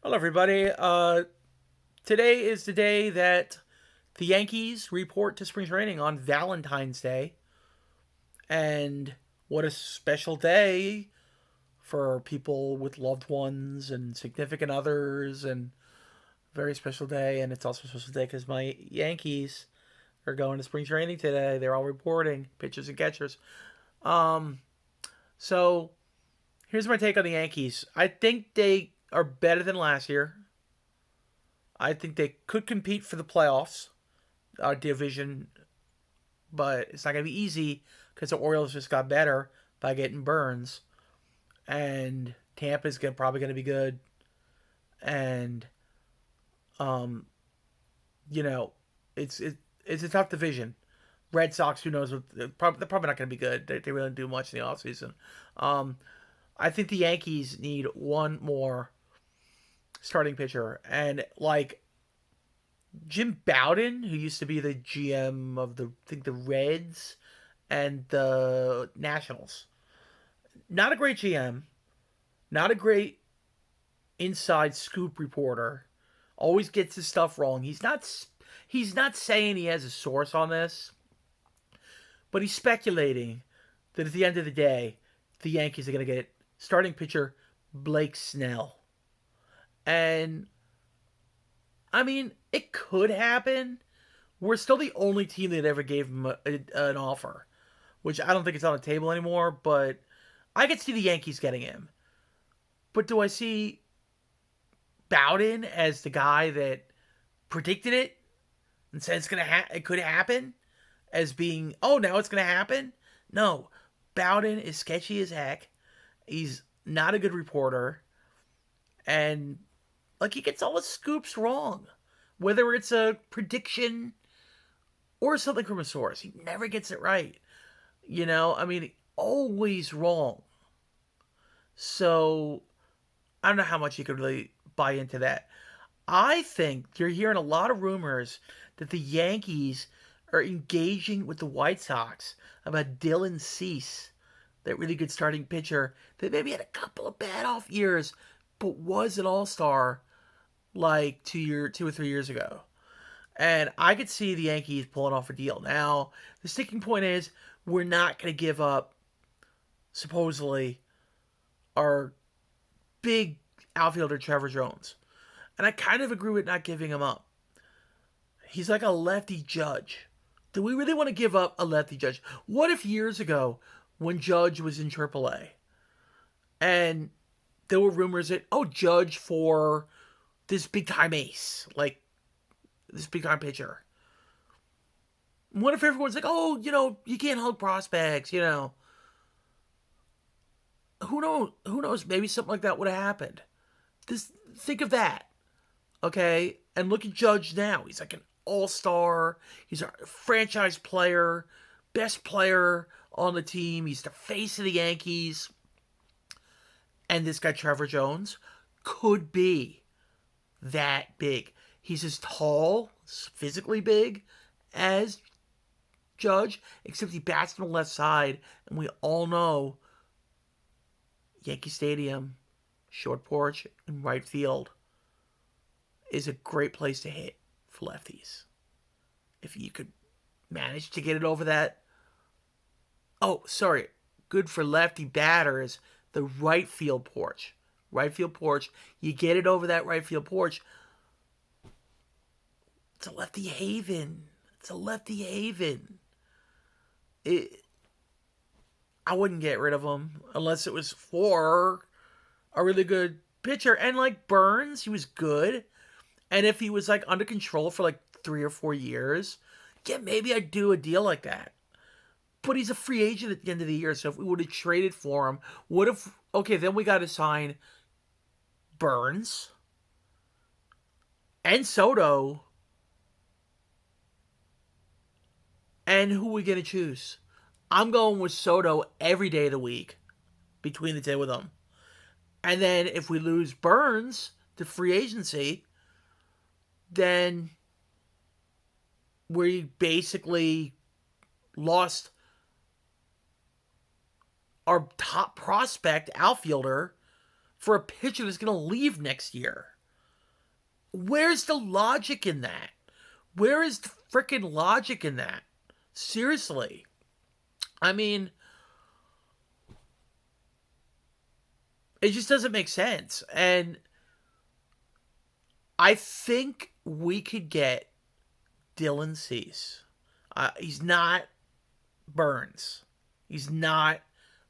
Hello, everybody. Today is the day that the Yankees report to spring training on Valentine's Day. And what a special day for people with loved ones and significant others, and very special day. And it's also a special day because my Yankees are going to spring training today. They're all reporting, pitchers and catchers. Um, so here's my take on the Yankees. I think they are better than last year. I think they could compete for the playoffs, division, but it's not going to be easy because the Orioles just got better by getting Burns, and Tampa's probably going to be good, and um, you know, it's a tough division. Red Sox, who knows? They're probably not going to be good. They really didn't do much in the offseason. Um, I think the Yankees need one more starting pitcher, and like Jim Bowden, who used to be the GM of the Reds and the Nationals. Not a great GM, not a great inside scoop reporter. Always gets his stuff wrong. He's not saying he has a source on this, but he's speculating that at the end of the day, the Yankees are going to get starting pitcher Blake Snell. And I mean, it could happen. We're still the only team that ever gave him an offer, which I don't think it's on the table anymore, but I could see the Yankees getting him. But do I see Bowden as the guy that predicted it and said it could happen as being, oh, now it's going to happen? No. Bowden is sketchy as heck. He's not a good reporter. And like he gets all his scoops wrong. Whether it's a prediction or something from a source, he never gets it right. I mean, always wrong. So I don't know how much you could really buy into that. I think you're hearing a lot of rumors that the Yankees are engaging with the White Sox about Dylan Cease, that really good starting pitcher that maybe had a couple of bad off years, but was an all-star like 2 or 3 years ago. And I could see the Yankees pulling off a deal. Now, the sticking point is we're not going to give up, supposedly, our big outfielder Trevor Jones. And I kind of agree with not giving him up. He's like a lefty Judge. Do we really want to give up a lefty Judge? What if years ago, when Judge was in AAA, and there were rumors that, oh, Judge for this big time ace, like this big time pitcher. What if everyone's like, oh, you can't hug prospects, Who knows? Who knows? Maybe something like that would have happened. Think of that, okay? And look at Judge now. He's like an all-star. He's a franchise player, best player on the team. He's the face of the Yankees. And this guy, Trevor Jones, could be that big. He's as tall, physically big, as Judge, except he bats on the left side, and we all know Yankee Stadium, short porch, and right field is a great place to hit for lefties. If you could manage to get it over that. Oh, sorry. Good for lefty batters, the right field porch. Right field porch. You get it over that right field porch. It's a lefty haven. It's a lefty haven. I wouldn't get rid of him unless it was for a really good pitcher. And like Burns, he was good. And if he was like under control for like 3 or 4 years, yeah, maybe I'd do a deal like that. But he's a free agent at the end of the year, so if we would have traded for him, then we got to sign Burns and Soto. And who are we going to choose? I'm going with Soto every day of the week between the two of them. And then if we lose Burns to free agency, then we basically lost our top prospect outfielder for a pitcher that's going to leave next year. Where's the logic in that? Where is the freaking logic in that? Seriously. I mean, it just doesn't make sense. And I think we could get Dylan Cease. He's not Burns. He's not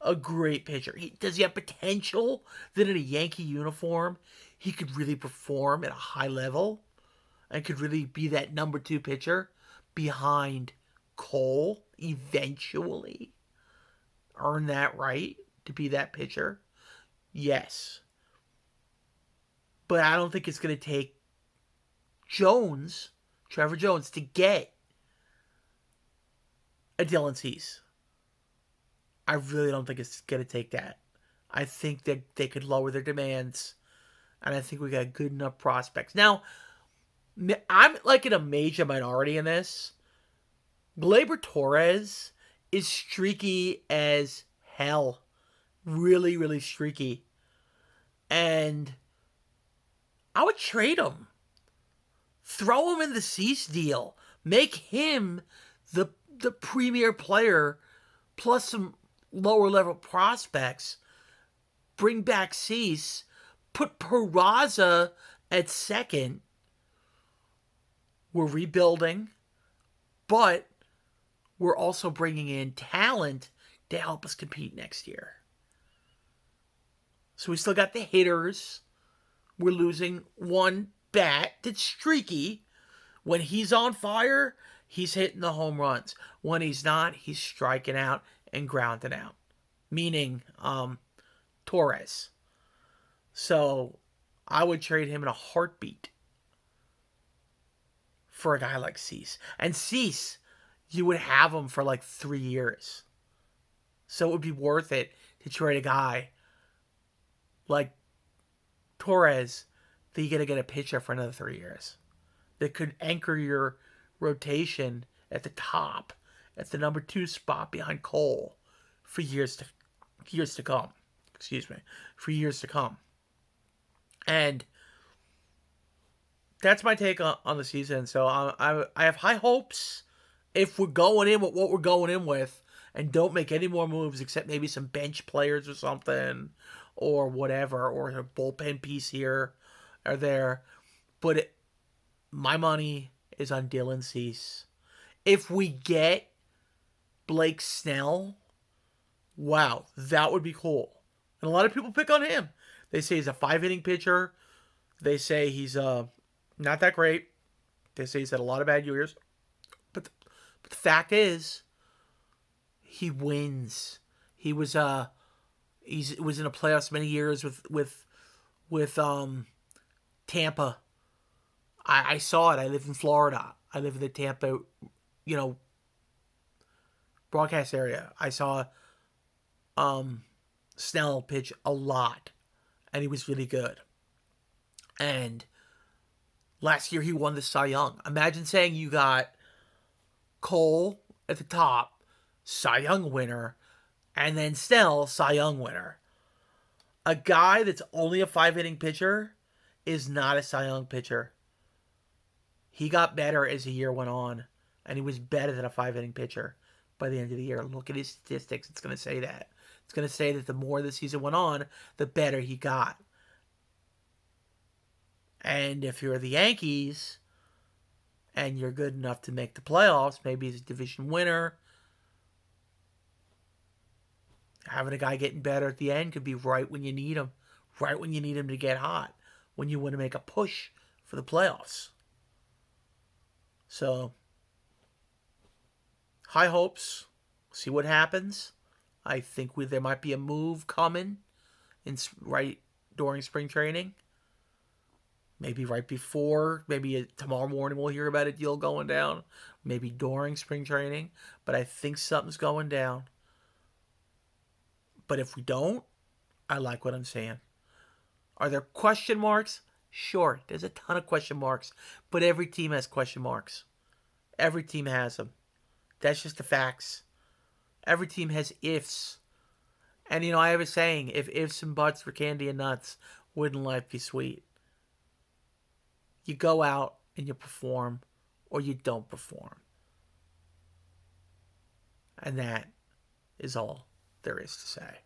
a great pitcher. Does he have potential that in a Yankee uniform he could really perform at a high level and could really be that number 2 pitcher behind Cole eventually? Earn that right to be that pitcher? Yes. But I don't think it's going to take Trevor Jones, to get a Dylan Cease. I really don't think it's going to take that. I think that they could lower their demands, and I think we got good enough prospects. Now, I'm like in a major minority in this. Gleyber Torres is streaky as hell. Really, really streaky. And I would trade him. Throw him in the Cease deal. Make him the premier player plus some lower level prospects. Bring back Cease. Put Peraza at second. We're rebuilding, but we're also bringing in talent to help us compete next year. So we still got the hitters. We're losing one bat that's streaky. When he's on fire, he's hitting the home runs. When he's not, he's striking out and grounding out. Meaning, Torres. So, I would trade him in a heartbeat for a guy like Cease. And Cease, you would have him for like 3 years. So it would be worth it to trade a guy like Torres that you gotta get a pitcher for another 3 years that could anchor your rotation at the top, at the number 2 spot behind Cole for years to come. Excuse me, for years to come. And that's my take on the season. So I have high hopes if we're going in with what we're going in with and don't make any more moves except maybe some bench players or something or whatever, or a bullpen piece here or there. But my money is on Dylan Cease. If we get Blake Snell, wow, that would be cool. And a lot of people pick on him. They say he's a 5-inning pitcher. They say he's not that great. They say he's had a lot of bad years. But the fact is, he wins. He was in the playoffs many years with Tampa. I saw it. I live in Florida. I live in the Tampa, broadcast area. I saw Snell pitch a lot, and he was really good. And last year he won the Cy Young. Imagine saying you got Cole at the top, Cy Young winner, and then Snell, Cy Young winner. A guy that's only a 5-inning pitcher is not a Cy Young pitcher. He got better as the year went on, and he was better than a 5-inning pitcher by the end of the year. Look at his statistics. It's going to say that. It's going to say that the more the season went on, the better he got. And if you're the Yankees and you're good enough to make the playoffs, maybe as a division winner, having a guy getting better at the end could be right when you need him. Right when you need him to get hot. When you want to make a push for the playoffs. So, high hopes. See what happens. I think there might be a move coming right during spring training. Maybe right before. Maybe tomorrow morning we'll hear about a deal going down. Maybe during spring training. But I think something's going down. But if we don't, I like what I'm saying. Are there question marks? Sure, there's a ton of question marks. But every team has question marks. Every team has them. That's just the facts. Every team has ifs. And, I have a saying, if ifs and buts were candy and nuts, wouldn't life be sweet? You go out and you perform, or you don't perform. And that is all there is to say.